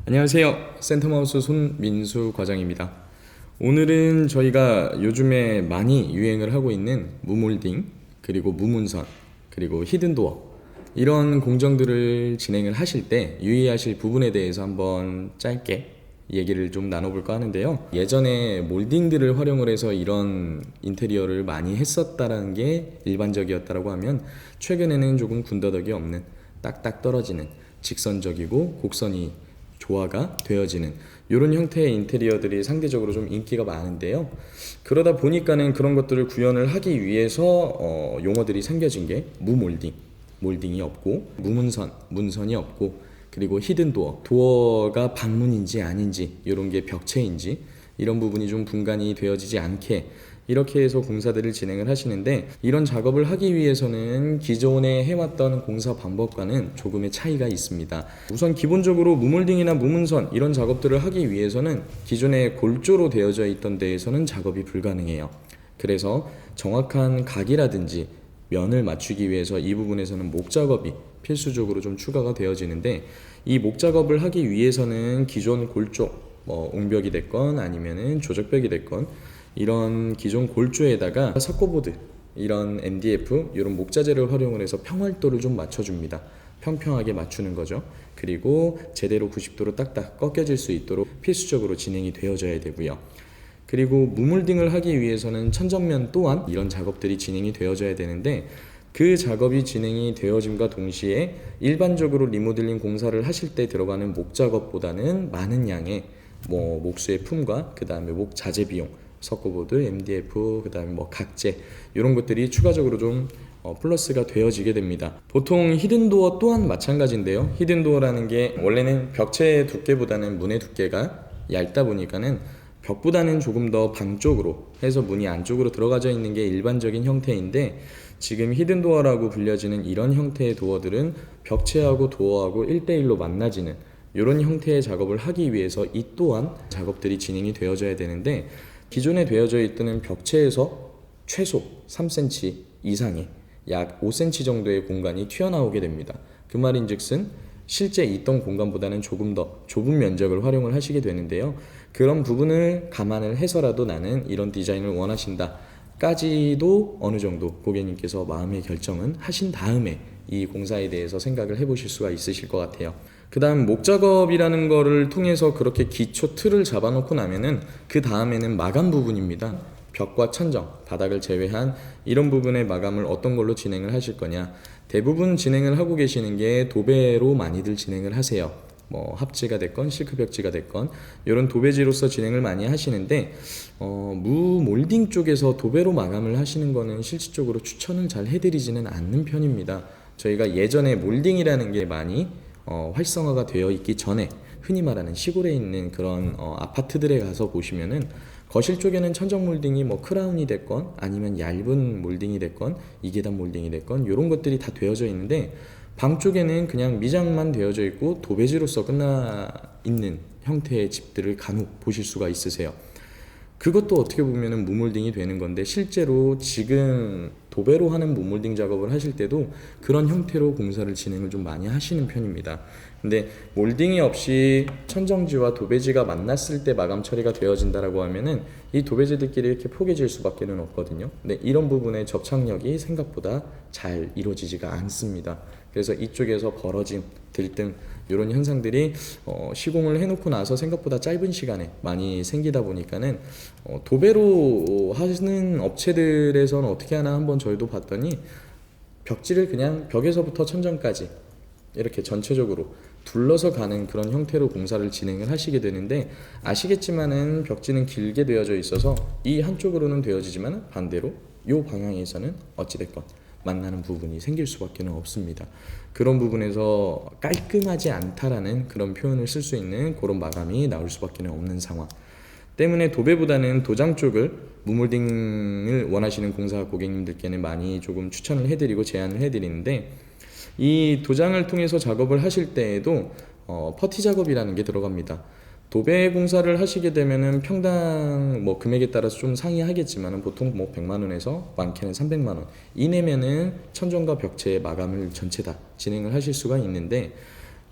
안녕하세요. 센터마우스 손민수 과장입니다. 오늘은 저희가 요즘에 많이 유행을 하고 있는 무몰딩, 그리고 무문선, 그리고 히든도어 이런 공정들을 진행을 하실 때 유의하실 부분에 대해서 한번 짧게 얘기를 좀 나눠볼까 하는데요. 예전에 몰딩들을 활용을 해서 이런 인테리어를 많이 했었다라는 게 일반적이었다라고 하면, 최근에는 조금 군더더기 없는 딱딱 떨어지는 직선적이고 곡선이 조화가 되어지는 이런 형태의 인테리어들이 상대적으로 좀 인기가 많은데요. 그러다 보니까는 그런 것들을 구현을 하기 위해서 용어들이 생겨진 게 무몰딩, 몰딩이 없고, 무문선, 문선이 없고, 그리고 히든 도어, 도어가 방문인지 아닌지, 이런 게 벽체인지, 이런 부분이 좀 분간이 되어지지 않게 이렇게 해서 공사들을 진행을 하시는데, 이런 작업을 하기 위해서는 기존에 해왔던 공사 방법과는 조금의 차이가 있습니다. 우선 기본적으로 무몰딩이나 무문선 이런 작업들을 하기 위해서는 기존에 골조로 되어져 있던 데에서는 작업이 불가능해요. 그래서 정확한 각이라든지 면을 맞추기 위해서 이 부분에서는 목 작업이 필수적으로 좀 추가가 되어지는데, 이 목 작업을 하기 위해서는 기존 골조, 옹벽이 됐건 아니면은 조적벽이 됐건, 이런 기존 골조에다가 석고보드, 이런 MDF, 이런 목자재를 활용을 해서 평활도를 좀 맞춰줍니다. 평평하게 맞추는 거죠. 그리고 제대로 90도로 딱딱 꺾여질 수 있도록 필수적으로 진행이 되어져야 되고요. 그리고 무몰딩을 하기 위해서는 천정면 또한 이런 작업들이 진행이 되어져야 되는데, 그 작업이 진행이 되어짐과 동시에 일반적으로 리모델링 공사를 하실 때 들어가는 목 작업보다는 많은 양의 목수의 품과 그 다음에 목 자재 비용, 석고보드, MDF, 그 다음에 각재, 이런 것들이 추가적으로 좀 플러스가 되어지게 됩니다. 보통 히든도어 또한 마찬가지인데요. 히든도어라는 게 원래는 벽체의 두께보다는 문의 두께가 얇다 보니까는 벽보다는 조금 더 방 쪽으로 해서 문이 안쪽으로 들어가져 있는 게 일반적인 형태인데, 지금 히든도어라고 불려지는 이런 형태의 도어들은 벽체하고 도어하고 1대1로 만나지는 이런 형태의 작업을 하기 위해서 이 또한 작업들이 진행이 되어져야 되는데, 기존에 되어져 있던 벽체에서 최소 3cm 이상의 약 5cm 정도의 공간이 튀어나오게 됩니다. 그 말인즉슨 실제 있던 공간보다는 조금 더 좁은 면적을 활용을 하시게 되는데요. 그런 부분을 감안을 해서라도 나는 이런 디자인을 원하신다 까지도 어느 정도 고객님께서 마음의 결정은 하신 다음에 이 공사에 대해서 생각을 해보실 수가 있으실 것 같아요. 그 다음 목작업이라는 거를 통해서 그렇게 기초 틀을 잡아놓고 나면은 그 다음에는 마감 부분입니다. 벽과 천정, 바닥을 제외한 이런 부분의 마감을 어떤 걸로 진행을 하실 거냐. 대부분 진행을 하고 계시는 게 도배로 많이들 진행을 하세요. 합지가 됐건 실크 벽지가 됐건 이런 도배지로서 진행을 많이 하시는데, 무몰딩 쪽에서 도배로 마감을 하시는 거는 실질적으로 추천을 잘 해드리지는 않는 편입니다. 저희가 예전에 몰딩이라는 게 많이 활성화가 되어 있기 전에 흔히 말하는 시골에 있는 그런 아파트들에 가서 보시면은 거실 쪽에는 천정 몰딩이 크라운이 됐건 아니면 얇은 몰딩이 됐건 이계단 몰딩이 됐건 이런 것들이 다 되어져 있는데, 방 쪽에는 그냥 미장만 되어져 있고 도배지로서 끝나 있는 형태의 집들을 간혹 보실 수가 있으세요. 그것도 어떻게 보면은 무몰딩이 되는 건데, 실제로 지금 도배로 하는 무몰딩 작업을 하실 때도 그런 형태로 공사를 진행을 좀 많이 하시는 편입니다. 근데 몰딩이 없이 천정지와 도배지가 만났을 때 마감 처리가 되어진다라고 하면은 이 도배지들끼리 이렇게 포개질 수밖에는 없거든요. 근데 이런 부분의 접착력이 생각보다 잘 이루어지지가 않습니다. 그래서 이쪽에서 벌어짐, 들뜸 이런 현상들이 시공을 해놓고 나서 생각보다 짧은 시간에 많이 생기다 보니까는 도배로 하는 업체들에서는 어떻게 하나 한번 저희도 봤더니 벽지를 그냥 벽에서부터 천정까지 이렇게 전체적으로 둘러서 가는 그런 형태로 공사를 진행을 하시게 되는데, 아시겠지만은 벽지는 길게 되어져 있어서 이 한쪽으로는 되어지지만 반대로 이 방향에서는 어찌됐건 만나는 부분이 생길 수밖에 없습니다. 그런 부분에서 깔끔하지 않다라는 그런 표현을 쓸 수 있는 그런 마감이 나올 수밖에 없는 상황 때문에, 도배보다는 도장 쪽을 무몰딩을 원하시는 공사 고객님들께는 많이 조금 추천을 해드리고 제안을 해드리는데, 이 도장을 통해서 작업을 하실 때에도 퍼티 작업이라는 게 들어갑니다. 도배 공사를 하시게 되면은 평당 금액에 따라서 좀 상이하겠지만 보통 100만 원에서 많게는 300만 원 이내면은 천정과 벽체의 마감을 전체 다 진행을 하실 수가 있는데,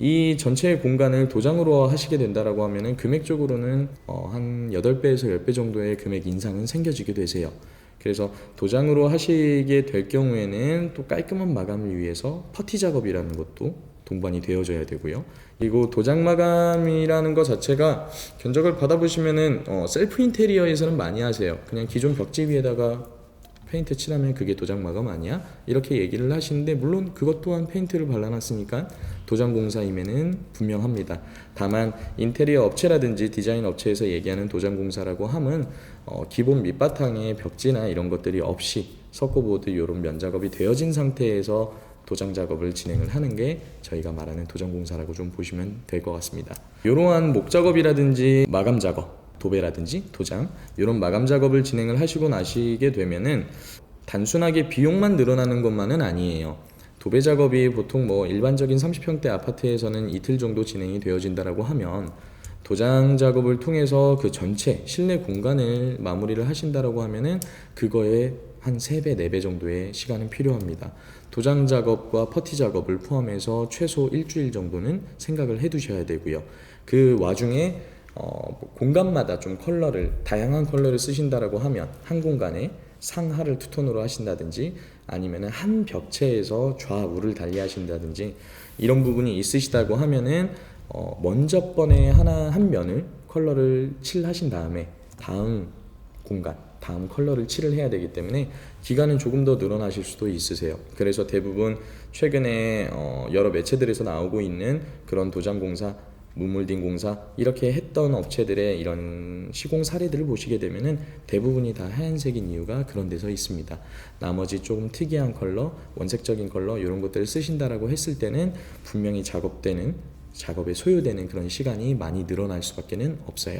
이 전체 공간을 도장으로 하시게 된다라고 하면은 금액적으로는 한 8배에서 10배 정도의 금액 인상은 생겨지게 되세요. 그래서 도장으로 하시게 될 경우에는 또 깔끔한 마감을 위해서 퍼티 작업이라는 것도 동반이 되어져야 되고요. 그리고 도장 마감이라는 것 자체가 견적을 받아보시면은 셀프 인테리어에서는 많이 하세요. 그냥 기존 벽지 위에다가 페인트 칠하면 그게 도장 마감 아니야? 이렇게 얘기를 하시는데, 물론 그것 또한 페인트를 발라놨으니까 도장 공사임에는 분명합니다. 다만 인테리어 업체라든지 디자인 업체에서 얘기하는 도장 공사라고 함은 기본 밑바탕에 벽지나 이런 것들이 없이 석고보드 이런 면 작업이 되어진 상태에서 도장 작업을 진행을 하는 게 저희가 말하는 도장 공사라고 좀 보시면 될 것 같습니다. 이러한 목 작업이라든지 마감 작업, 도배라든지 도장 이런 마감 작업을 진행을 하시고 나시게 되면은 단순하게 비용만 늘어나는 것만은 아니에요. 도배 작업이 보통 뭐 일반적인 30평대 아파트에서는 이틀 정도 진행이 되어진다라고 하면, 도장 작업을 통해서 그 전체 실내 공간을 마무리를 하신다라고 하면은 그거에 한 3배, 4배 정도의 시간은 필요합니다. 도장 작업과 퍼티 작업을 포함해서 최소 일주일 정도는 생각을 해 두셔야 되고요. 그 와중에 공간마다 좀 다양한 컬러를 쓰신다라고 하면 한 공간에 상하를 투톤으로 하신다든지 아니면 한 벽체에서 좌우를 달리하신다든지 이런 부분이 있으시다고 하면은 먼저 번에 한 면을 컬러를 칠하신 다음에 다음 컬러를 칠을 해야 되기 때문에 기간은 조금 더 늘어나실 수도 있으세요. 그래서 대부분 최근에 여러 매체들에서 나오고 있는 그런 도장 공사, 무몰딩 공사 이렇게 했던 업체들의 이런 시공 사례들을 보시게 되면은 대부분이 다 하얀색인 이유가 그런 데서 있습니다. 나머지 조금 특이한 컬러, 원색적인 컬러 이런 것들을 쓰신다라고 했을 때는 분명히 작업에 소요되는 그런 시간이 많이 늘어날 수밖에는 없어요.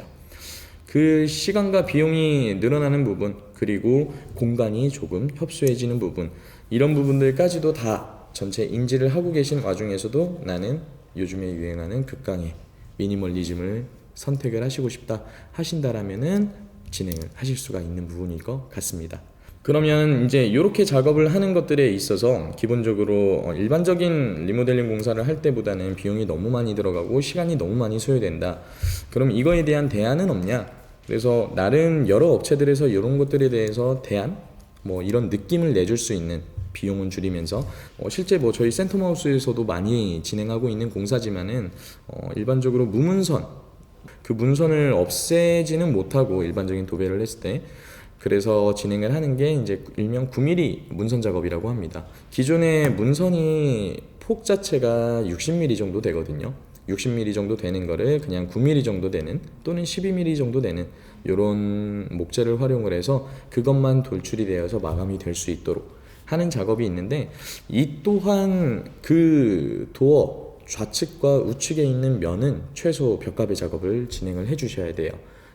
그 시간과 비용이 늘어나는 부분, 그리고 공간이 조금 협소해지는 부분, 이런 부분들까지도 다 전체 인지를 하고 계신 와중에서도 나는 요즘에 유행하는 극강의 미니멀리즘을 선택을 하시고 싶다 하신다라면은 진행을 하실 수가 있는 부분일 것 같습니다. 그러면 이제 이렇게 작업을 하는 것들에 있어서 기본적으로 일반적인 리모델링 공사를 할 때보다는 비용이 너무 많이 들어가고 시간이 너무 많이 소요된다. 그럼 이거에 대한 대안은 없냐? 그래서 나름 여러 업체들에서 이런 것들에 대해서 이런 느낌을 내줄 수 있는, 비용은 줄이면서 실제 저희 센텀하우스에서도 많이 진행하고 있는 공사지만은 일반적으로 무문선, 그 문선을 없애지는 못하고 일반적인 도배를 했을 때 그래서 진행을 하는 게 이제 일명 9mm 문선 작업이라고 합니다. 기존의 문선이 폭 자체가 60mm 정도 되거든요. 60mm 정도 되는 거를 그냥 9mm 정도 되는 또는 12mm 정도 되는 이런 목재를 활용을 해서 그것만 돌출이 되어서 마감이 될 수 있도록 하는 작업이 있는데, 이 또한 그 도어 좌측과 우측에 있는 면은 최소 벽가배 작업을 진행을 해 주셔야 돼요.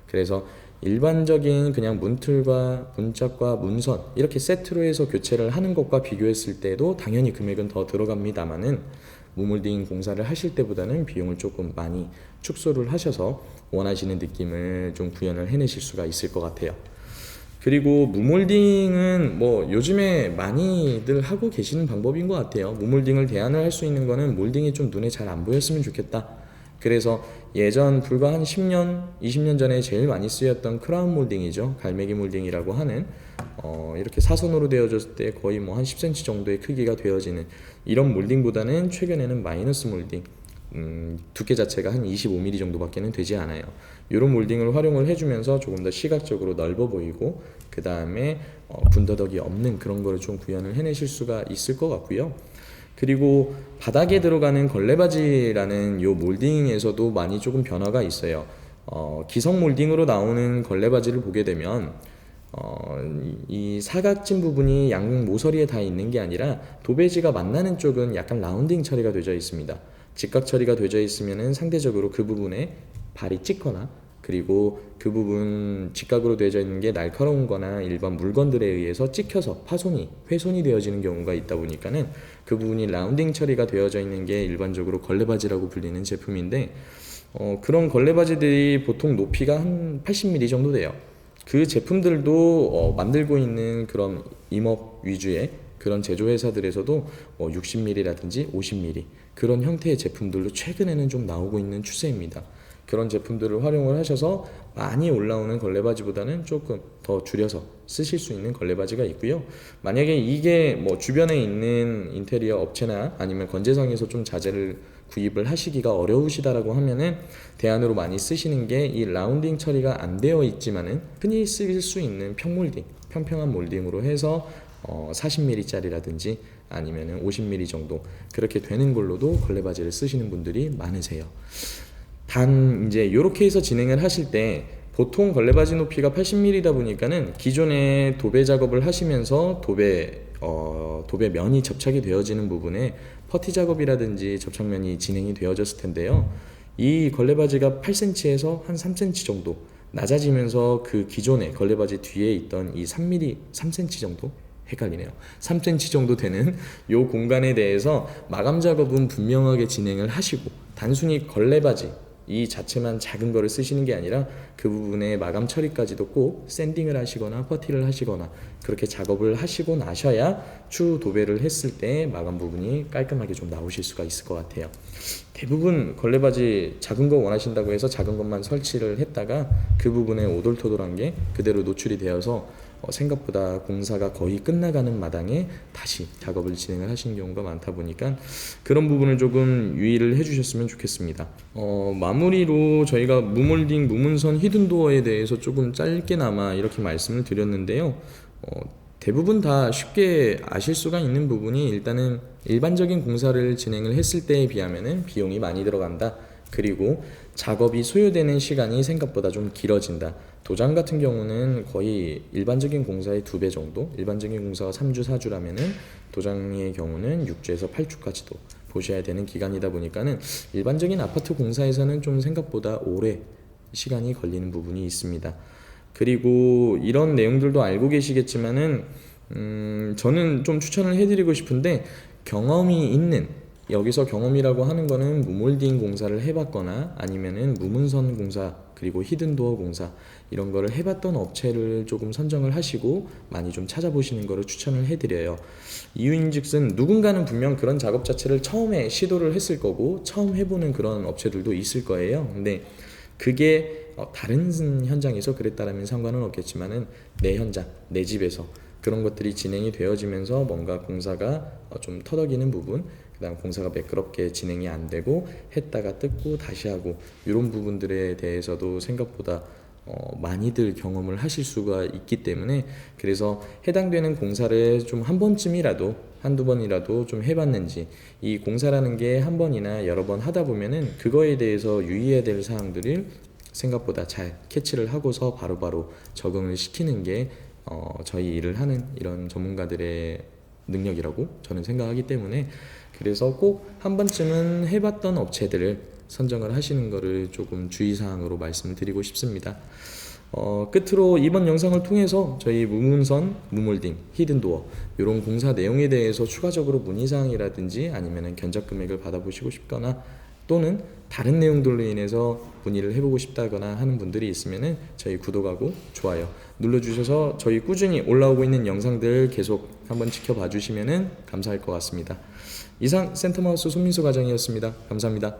그래서 일반적인 그냥 문틀과 문짝과 문선 이렇게 세트로 해서 교체를 하는 것과 비교했을 때도 당연히 금액은 더 들어갑니다만은 무몰딩 공사를 하실 때보다는 비용을 조금 많이 축소를 하셔서 원하시는 느낌을 좀 구현을 해내실 수가 있을 것 같아요. 그리고 무몰딩은 요즘에 많이들 하고 계시는 방법인 것 같아요. 무몰딩을 대안을 할 수 있는 거는 몰딩이 좀 눈에 잘 안 보였으면 좋겠다. 그래서 예전 불과 한 10년, 20년 전에 제일 많이 쓰였던 크라운 몰딩이죠. 갈매기 몰딩이라고 하는 이렇게 사선으로 되어졌을 때 거의 한 10cm 정도의 크기가 되어지는 이런 몰딩보다는 최근에는 마이너스 몰딩, 두께 자체가 한 25mm 정도밖에는 되지 않아요. 이런 몰딩을 활용을 해주면서 조금 더 시각적으로 넓어 보이고 그 다음에 군더더기 없는 그런 거를 좀 구현을 해내실 수가 있을 것 같고요. 그리고 바닥에 들어가는 걸레바지라는 요 몰딩에서도 많이 조금 변화가 있어요. 기성 몰딩으로 나오는 걸레바지를 보게 되면 이 사각진 부분이 양 모서리에 다 있는 게 아니라 도배지가 만나는 쪽은 약간 라운딩 처리가 되어 있습니다. 직각 처리가 되어 있으면은 상대적으로 그 부분에 발이 찍거나 그리고 그 부분 직각으로 되어져 있는 게 날카로운 거나 일반 물건들에 의해서 찍혀서 훼손이 되어지는 경우가 있다 보니까는 그 부분이 라운딩 처리가 되어져 있는 게 일반적으로 걸레바지라고 불리는 제품인데, 그런 걸레바지들이 보통 높이가 한 80mm 정도 돼요. 그 제품들도 만들고 있는 그런 임업 위주의 그런 제조회사들에서도 60mm라든지 50mm 그런 형태의 제품들로 최근에는 좀 나오고 있는 추세입니다. 그런 제품들을 활용을 하셔서 많이 올라오는 걸레바지보다는 조금 더 줄여서 쓰실 수 있는 걸레바지가 있고요. 만약에 이게 뭐 주변에 있는 인테리어 업체나 아니면 건재상에서 좀 자재를 구입을 하시기가 어려우시다라고 하면은 대안으로 많이 쓰시는 게 이 라운딩 처리가 안 되어 있지만은 흔히 쓰일 수 있는 평몰딩, 평평한 몰딩으로 해서 40mm짜리라든지 아니면은 50mm 정도 그렇게 되는 걸로도 걸레바지를 쓰시는 분들이 많으세요. 단 이제 이렇게 해서 진행을 하실 때 보통 걸레바지 높이가 80mm다 보니까는 기존에 도배 작업을 하시면서 도배 면이 접착이 되어지는 부분에 퍼티 작업이라든지 접착면이 진행이 되어졌을 텐데요. 이 걸레바지가 8cm에서 한 3cm 정도 낮아지면서 그 기존의 걸레바지 뒤에 있던 이 3mm, 3cm 정도 헷갈리네요. 3cm 정도 되는 이 공간에 대해서 마감 작업은 분명하게 진행을 하시고 단순히 걸레바지 이 자체만 작은 거를 쓰시는 게 아니라 그 부분에 마감 처리까지도 꼭 샌딩을 하시거나 퍼티를 하시거나 그렇게 작업을 하시고 나셔야 추후 도배를 했을 때 마감 부분이 깔끔하게 좀 나오실 수가 있을 것 같아요. 대부분 걸레바지 작은 거 원하신다고 해서 작은 것만 설치를 했다가 그 부분에 오돌토돌한 게 그대로 노출이 되어서 생각보다 공사가 거의 끝나가는 마당에 다시 작업을 진행을 하시는 경우가 많다 보니까 그런 부분을 조금 유의를 해주셨으면 좋겠습니다. 마무리로 저희가 무몰딩, 무문선, 히든도어에 대해서 조금 짧게나마 이렇게 말씀을 드렸는데요. 대부분 다 쉽게 아실 수가 있는 부분이 일단은 일반적인 공사를 진행을 했을 때에 비하면은 비용이 많이 들어간다. 그리고 작업이 소요되는 시간이 생각보다 좀 길어진다. 도장 같은 경우는 거의 일반적인 공사의 2배 정도, 일반적인 공사가 3주, 4주라면은 도장의 경우는 6주에서 8주까지도 보셔야 되는 기간이다 보니까는 일반적인 아파트 공사에서는 좀 생각보다 오래 시간이 걸리는 부분이 있습니다. 그리고 이런 내용들도 알고 계시겠지만은 저는 좀 추천을 해드리고 싶은데 경험이 있는 여기서 경험이라고 하는 거는 무몰딩 공사를 해봤거나 아니면은 무문선 공사 그리고 히든도어 공사 이런 거를 해봤던 업체를 조금 선정을 하시고 많이 좀 찾아보시는 거를 추천을 해드려요. 이유인즉슨 누군가는 분명 그런 작업 자체를 처음에 시도를 했을 거고 처음 해보는 그런 업체들도 있을 거예요. 근데 그게 다른 현장에서 그랬다라면 상관은 없겠지만은 내 현장, 내 집에서 그런 것들이 진행이 되어지면서 뭔가 공사가 좀 터덕이는 부분, 그다음 공사가 매끄럽게 진행이 안 되고 했다가 뜯고 다시 하고 이런 부분들에 대해서도 생각보다 많이들 경험을 하실 수가 있기 때문에 그래서 해당되는 공사를 좀 한 번쯤이라도 한두 번이라도 좀 해봤는지 이 공사라는 게 한 번이나 여러 번 하다 보면은 그거에 대해서 유의해야 될 사항들을 생각보다 잘 캐치를 하고서 바로바로 적응을 시키는 게 저희 일을 하는 이런 전문가들의 능력이라고 저는 생각하기 때문에 그래서 꼭 한 번쯤은 해봤던 업체들을 선정을 하시는 거를 조금 주의사항으로 말씀을 드리고 싶습니다. 끝으로 이번 영상을 통해서 저희 무문선, 무몰딩, 히든도어 이런 공사 내용에 대해서 추가적으로 문의사항이라든지 아니면 견적 금액을 받아보시고 싶거나 또는 다른 내용들로 인해서 문의를 해보고 싶다거나 하는 분들이 있으면 저희 구독하고 좋아요 눌러주셔서 저희 꾸준히 올라오고 있는 영상들 계속 한번 지켜봐 주시면 감사할 것 같습니다. 이상 센터마우스 손민수 과장이었습니다. 감사합니다.